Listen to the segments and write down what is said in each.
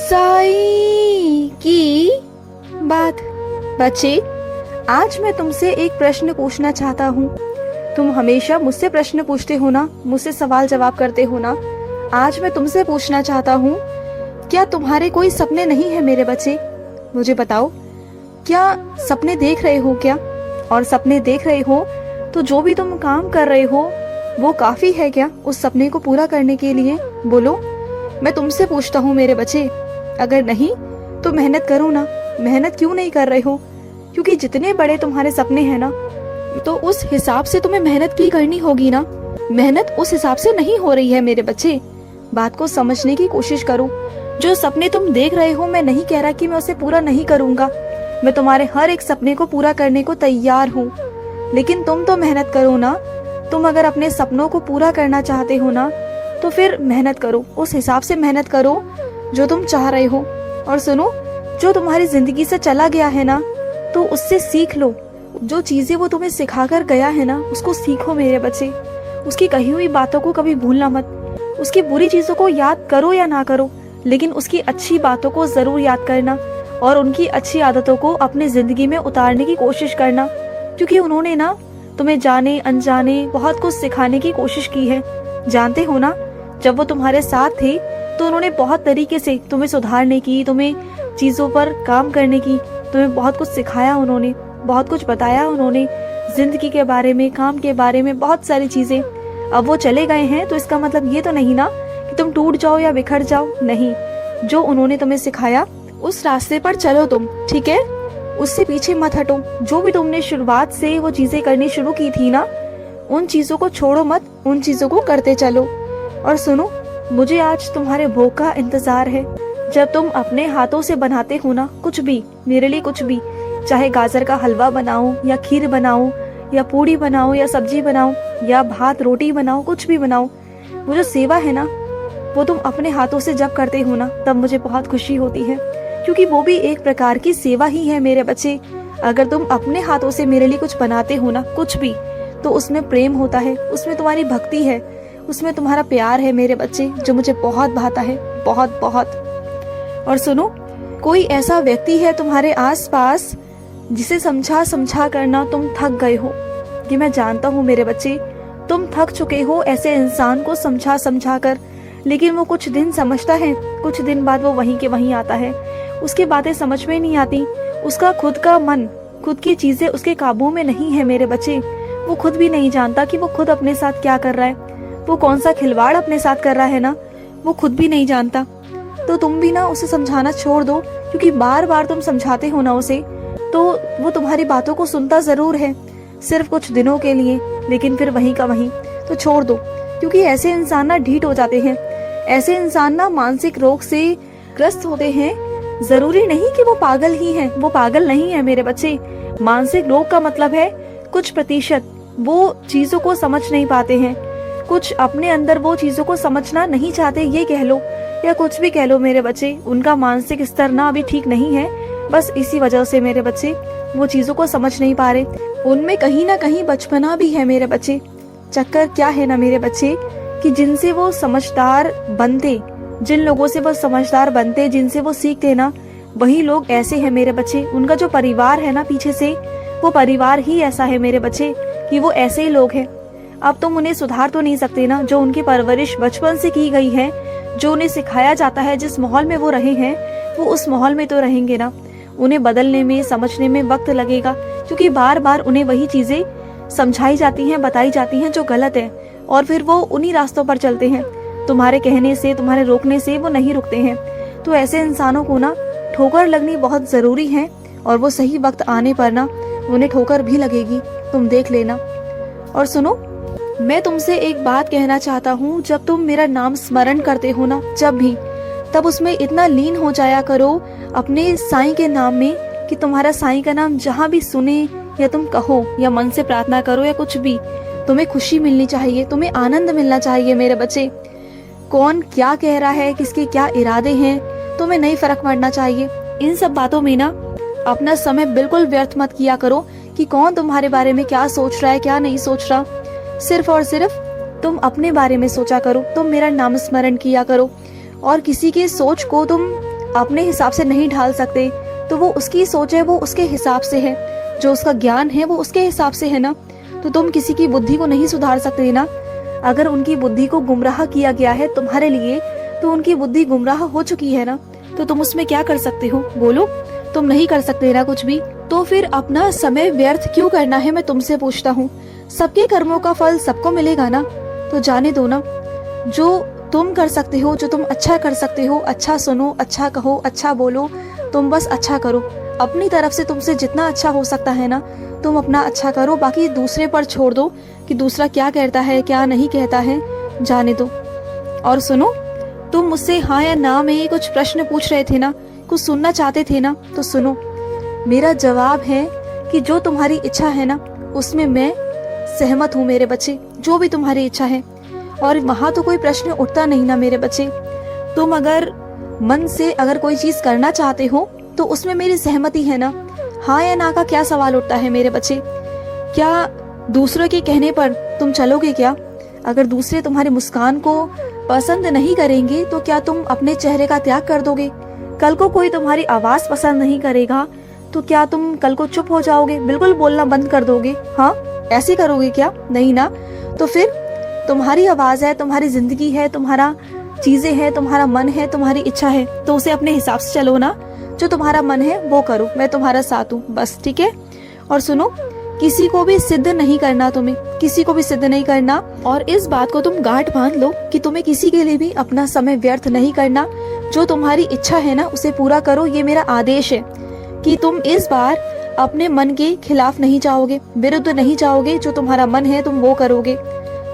साई की बात। बच्चे, आज मैं तुमसे एक प्रश्न पूछना चाहता हूँ। तुम हमेशा मुझसे प्रश्न पूछते हो ना, मुझसे सवाल जवाब करते हो ना। आज मैं तुमसे पूछना चाहता हूँ, क्या तुम्हारे कोई सपने नहीं है मेरे बच्चे? मुझे बताओ, क्या सपने देख रहे हो क्या? और सपने देख रहे हो तो जो भी तुम काम कर रहे हो वो काफी है क्या उस सपने को पूरा करने के लिए? बोलो, मैं तुमसे पूछता हूँ मेरे बच्चे। अगर नहीं तो मेहनत करो ना। मेहनत क्यों नहीं कर रहे हो? क्योंकि जितने बड़े तुम्हारे सपने हैं ना, तो उस हिसाब से तुम्हें मेहनत भी करनी होगी ना। मेहनत उस हिसाब से नहीं हो रही है मेरे बच्चे। बात को समझने की कोशिश करो। जो सपने तुम देख रहे हो, मैं नहीं कह रहा कि मैं उसे पूरा नहीं करूंगा। मैं तुम्हारे हर एक सपने को पूरा करने को तैयार हूँ, लेकिन तुम तो मेहनत करो ना। तुम अगर अपने सपनों को पूरा करना चाहते हो ना, तो फिर मेहनत करो, उस हिसाब से मेहनत करो जो तुम चाह रहे हो। और सुनो, जो तुम्हारी जिंदगी से चला गया है ना, तो उससे सीख लो। जो चीजें वो तुम्हें सिखाकर गया है ना, उसको सीखो मेरे बच्चे। उसकी कही हुई बातों को कभी भूलना मत। उसकी बुरी चीजों को याद करो या ना करो, लेकिन उसकी अच्छी बातों को जरूर याद करना और उनकी अच्छी आदतों को अपनी जिंदगी में उतारने की कोशिश करना। क्योंकि उन्होंने ना तुम्हें जाने अनजाने बहुत कुछ सिखाने की कोशिश की है। जानते हो ना, जब वो तुम्हारे साथ थे तो उन्होंने बहुत तरीके से तुम्हें सुधारने की, तुम्हें चीजों पर काम करने की, तुम्हें बहुत कुछ सिखाया। उन्होंने बहुत कुछ बताया, उन्होंने जिंदगी के बारे में, काम के बारे में, बहुत सारी चीजें। अब वो चले गए हैं तो इसका मतलब ये तो नहीं ना कि तुम टूट जाओ या बिखर जाओ। नहीं, जो उन्होंने तुम्हें सिखाया उस रास्ते पर चलो तुम, ठीक है? उससे पीछे मत हटो। जो भी तुमने शुरुआत से वो चीजें करनी शुरू की थी ना, उन चीजों को छोड़ो मत, उन चीजों को करते चलो। और सुनो, मुझे आज तुम्हारे भोग का इंतजार है। जब तुम अपने हाथों से बनाते हो ना कुछ भी, मेरे लिए कुछ भी, चाहे गाजर का हलवा बनाओ या खीर बनाओ या पूड़ी बनाओ या सब्जी बनाओ या भात रोटी बनाओ, कुछ भी बनाओ, वो जो सेवा है ना, वो तुम अपने हाथों से जब करते हो ना, तब मुझे बहुत खुशी होती है। क्योंकि वो भी एक प्रकार की सेवा ही है मेरे बच्चे। अगर तुम अपने हाथों से मेरे लिए कुछ बनाते हो ना, कुछ भी, तो उसमें प्रेम होता है, उसमें तुम्हारी भक्ति है, उसमें तुम्हारा प्यार है मेरे बच्चे, जो मुझे बहुत भाता है, बहुत बहुत। और सुनो, कोई ऐसा व्यक्ति है तुम्हारे आसपास जिसे समझा समझा करना तुम थक गए हो। ये मैं जानता हूँ मेरे बच्चे, तुम थक चुके हो ऐसे इंसान को समझा समझा कर। लेकिन वो कुछ दिन समझता है, कुछ दिन बाद वो वहीं के वहीं आता है। उसकी बातें समझ में नहीं आती। उसका खुद का मन, खुद की चीजें उसके काबू में नहीं है मेरे बच्चे। वो खुद भी नहीं जानता कि वो खुद अपने साथ क्या कर रहा है, वो कौन सा खिलवाड़ अपने साथ कर रहा है ना, वो खुद भी नहीं जानता। तो तुम भी ना उसे समझाना छोड़ दो, क्योंकि बार बार तुम समझाते हो ना उसे, तो वो तुम्हारी बातों को सुनता जरूर है, सिर्फ कुछ दिनों के लिए, लेकिन फिर वहीं का वहीं। तो छोड़ दो, क्योंकि ऐसे इंसान ना ढीठ हो जाते हैं। ऐसे इंसान ना मानसिक रोग से ग्रस्त होते हैं। जरूरी नहीं कि वो पागल ही हैं, वो पागल नहीं है मेरे बच्चे। मानसिक रोग का मतलब है कुछ प्रतिशत वो चीजों को समझ नहीं पाते हैं, कुछ अपने अंदर वो चीजों को समझना नहीं चाहते, ये कह लो या कुछ भी कह लो मेरे बच्चे। उनका मानसिक स्तर ना अभी ठीक नहीं है, बस इसी वजह से मेरे बच्चे वो चीजों को समझ नहीं पा रहे। उनमें कहीं ना कहीं बचपना भी है मेरे बच्चे। चक्कर क्या है ना मेरे बच्चे, कि जिनसे वो समझदार बनते, जिन लोगों से वो समझदार बनते, जिनसे वो सीखते ना, वही लोग ऐसे हैं मेरे बच्चे। उनका जो परिवार है ना पीछे से, वो परिवार ही ऐसा है मेरे बच्चे कि वो ऐसे ही लोग हैं। अब तुम उन्हें सुधार तो नहीं सकते ना। जो उनकी परवरिश बचपन से की गई है, जो उन्हें सिखाया जाता है, जिस माहौल में वो रहे हैं, वो उस माहौल में तो रहेंगे ना। उन्हें बदलने में, समझने में वक्त लगेगा, क्योंकि बार बार उन्हें वही चीजें समझाई जाती हैं, बताई जाती हैं जो गलत है, और फिर वो उन्हीं रास्तों पर चलते हैं। तुम्हारे कहने से, तुम्हारे रोकने से वो नहीं रुकते हैं। तो ऐसे इंसानों को ना ठोकर लगनी बहुत जरूरी है, और वो सही वक्त आने पर ना उन्हें ठोकर भी लगेगी, तुम देख लेना। और सुनो, मैं तुमसे एक बात कहना चाहता हूँ। जब तुम मेरा नाम स्मरण करते हो ना, जब भी, तब उसमें इतना लीन हो जाया करो अपने साईं के नाम में, कि तुम्हारा साईं का नाम जहाँ भी सुने या तुम कहो या मन से प्रार्थना करो या कुछ भी, तुम्हें खुशी मिलनी चाहिए, तुम्हें आनंद मिलना चाहिए मेरे बच्चे। कौन क्या कह रहा है, किसके क्या इरादे हैं, तुम्हें नहीं फर्क पड़ना चाहिए। इन सब बातों में ना अपना समय बिल्कुल व्यर्थ मत किया करो, कि कौन तुम्हारे बारे में क्या सोच रहा है, क्या नहीं सोच रहा। सिर्फ और सिर्फ तुम अपने बारे में सोचा करो, तुम मेरा नाम स्मरण किया करो, और किसी के सोच को तुम अपने हिसाब से नहीं ढाल सकते, तो वो उसकी सोच है, वो उसके हिसाब से है, जो उसका ज्ञान है वो उसके हिसाब से है ना। तो तुम किसी की बुद्धि को नहीं सुधार सकते ना। अगर उनकी बुद्धि को गुमराह किया गया है तुम्हारे लिए, तो उनकी बुद्धि गुमराह हो चुकी है ना, तो तुम उसमें क्या कर सकते हो? बोलो, तुम नहीं कर सकते ना कुछ भी। तो फिर अपना समय व्यर्थ क्यों करना है, मैं तुमसे पूछता हूँ। सबके कर्मों का फल सबको मिलेगा ना, तो जाने दो ना। जो तुम कर सकते हो, जो तुम अच्छा कर सकते हो, अच्छा सुनो, अच्छा कहो, अच्छा बोलो, तुम बस अच्छा करो। अपनी तरफ से तुमसे जितना अच्छा हो सकता है ना, तुम अपना अच्छा करो। बाकी दूसरे पर छोड़ दो कि दूसरा क्या कहता है क्या नहीं कहता है, जाने दो। और सुनो, तुम मुझसे हाँ या ना में कुछ प्रश्न पूछ रहे थे ना, कुछ सुनना चाहते थे ना, तो सुनो। मेरा जवाब है कि जो तुम्हारी इच्छा है ना, उसमें मैं सहमत हूँ मेरे बच्चे, जो भी तुम्हारी इच्छा है। और वहां तो कोई प्रश्न उठता नहीं ना मेरे बच्चे। तुम अगर मन से अगर कोई चीज करना चाहते हो तो उसमें मेरी सहमति है ना। हाँ या ना का क्या सवाल उठता है मेरे बच्चे? क्या दूसरों के कहने पर तुम चलोगे क्या? अगर दूसरे तुम्हारी मुस्कान को पसंद नहीं करेंगे तो क्या तुम अपने चेहरे का त्याग कर दोगे? कल को कोई तुम्हारी आवाज पसंद नहीं करेगा तो क्या तुम कल को चुप हो जाओगे, बिल्कुल बोलना बंद कर दोगे? हाँ, ऐसे करोगे क्या? नहीं ना। तो फिर तुम्हारी आवाज है, तुम्हारी जिंदगी है, तुम्हारा चीजें है, तुम्हारा मन है, तुम्हारी इच्छा है, तो उसे अपने हिसाब से चलो ना। जो तुम्हारा मन है वो करो, मैं तुम्हारा साथ हूँ बस, ठीक है? और सुनो, किसी को भी सिद्ध नहीं करना, तुम्हें किसी को भी सिद्ध नहीं करना। और इस बात को तुम गांठ बांध लो कि तुम्हें किसी के लिए भी अपना समय व्यर्थ नहीं करना। जो तुम्हारी इच्छा है ना उसे पूरा करो, ये मेरा आदेश है कि तुम इस बार अपने मन के खिलाफ नहीं जाओगे, विरुद्ध नहीं जाओगे। जो तुम्हारा मन है तुम वो करोगे।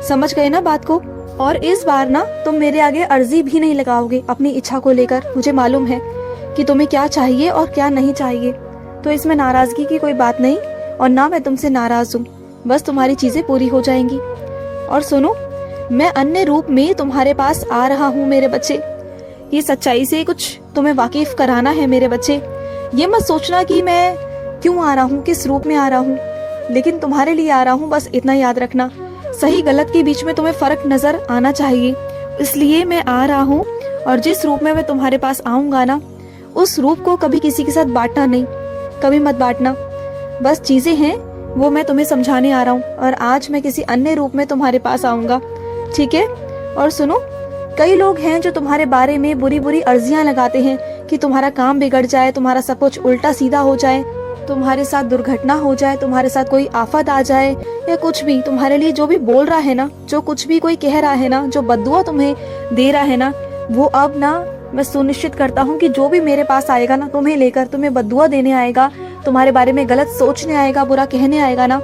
समझ गए ना बात को? और इस बार ना तुम मेरे आगे अर्जी भी नहीं लगाओगे अपनी इच्छा को लेकर। मुझे मालूम है कि तुम्हें क्या चाहिए और क्या नहीं चाहिए, तो इसमें नाराजगी की कोई बात नहीं, और ना मैं तुमसे नाराज हूँ। बस तुम्हारी चीजें पूरी हो जाएंगी। और सुनो, मैं अन्य रूप में तुम्हारे पास आ रहा हूँ मेरे बच्चे। ये सच्चाई से कुछ तुम्हें वाकिफ कराना है मेरे बच्चे। ये मत सोचना कि मैं क्यों आ रहा हूँ, किस रूप में आ रहा हूँ, लेकिन तुम्हारे लिए आ रहा हूँ, बस इतना याद रखना। सही गलत के बीच में तुम्हें फर्क नजर आना चाहिए, इसलिए मैं आ रहा हूँ। और जिस रूप में मैं तुम्हारे पास आऊंगा ना, उस रूप को कभी किसी के साथ बांटना नहीं, कभी मत बांटना। बस चीजें हैं वो मैं तुम्हें समझाने आ रहा हूँ, और आज मैं किसी अन्य रूप में तुम्हारे पास आऊंगा, ठीक है? और सुनो, कई लोग हैं जो तुम्हारे बारे में बुरी बुरी अर्जियां लगाते हैं कि तुम्हारा काम बिगड़ जाए, तुम्हारा सब कुछ उल्टा सीधा हो जाए, तुम्हारे साथ दुर्घटना हो जाए, तुम्हारे साथ कोई आफत आ जाए, या कुछ भी तुम्हारे लिए जो भी बोल रहा है ना, जो कुछ भी कोई कह रहा है ना, जो बद्दुआ तुम्हें दे रहा है ना, वो अब ना मैं सुनिश्चित करता हूँ कि जो भी मेरे पास आएगा ना तुम्हें लेकर, तुम्हें बद्दुआ देने आएगा, तुम्हारे बारे में गलत सोचने आएगा, बुरा कहने आएगा ना,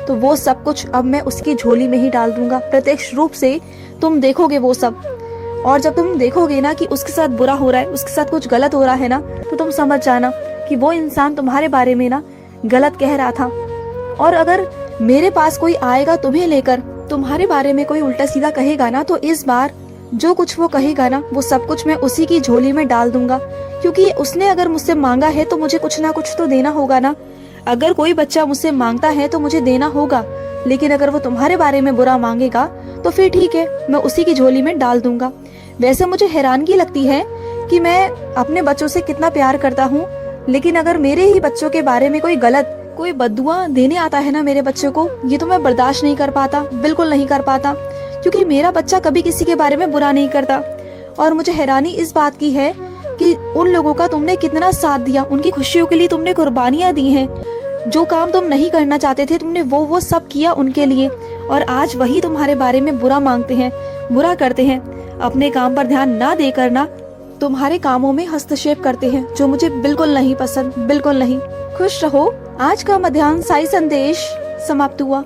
तो वो सब कुछ अब मैं उसकी झोली में ही डाल दूंगा। प्रत्यक्ष रूप से तुम देखोगे वो सब। और जब तुम देखोगे ना कि उसके साथ बुरा हो रहा है, उसके साथ कुछ गलत हो रहा है ना, तो तुम समझ जाना कि वो इंसान तुम्हारे बारे में ना गलत कह रहा था। और अगर मेरे पास कोई आएगा तुम्हें लेकर, तुम्हारे बारे में कोई उल्टा सीधा कहेगा ना, तो इस बार जो कुछ वो कहेगा ना, वो सब कुछ मैं उसी की झोली में डाल दूंगा। क्योंकि उसने अगर मुझसे मांगा है तो मुझे कुछ ना कुछ तो देना होगा ना। अगर कोई बच्चा मुझसे मांगता है तो मुझे देना होगा, लेकिन अगर वो तुम्हारे बारे में बुरा मांगेगा तो फिर ठीक है, मैं उसी की झोली में डाल दूंगा। वैसे मुझे हैरानगी लगती है कि मैं अपने बच्चों से कितना प्यार करता हूँ, लेकिन अगर मेरे ही बच्चों के बारे में कोई गलत, कोई बद्दुआ देने आता है ना मेरे बच्चों को, ये तो मैं बर्दाश्त नहीं कर पाता, बिल्कुल नहीं कर पाता, क्योंकि मेरा बच्चा कभी किसी के बारे में बुरा नहीं करता। और मुझे हैरानी इस बात की है कि उन लोगों का तुमने कितना साथ दिया, उनकी खुशियों के लिए तुमने कुर्बानियां दी हैं। जो काम तुम नहीं करना चाहते थे तुमने वो सब किया उनके लिए, और आज वही तुम्हारे बारे में बुरा मांगते हैं, बुरा करते हैं। अपने काम पर ध्यान ना देकर ना तुम्हारे कामों में हस्तक्षेप करते हैं, जो मुझे बिल्कुल नहीं पसंद, बिल्कुल नहीं। खुश रहो। आज का मध्याह्न साई संदेश समाप्त हुआ।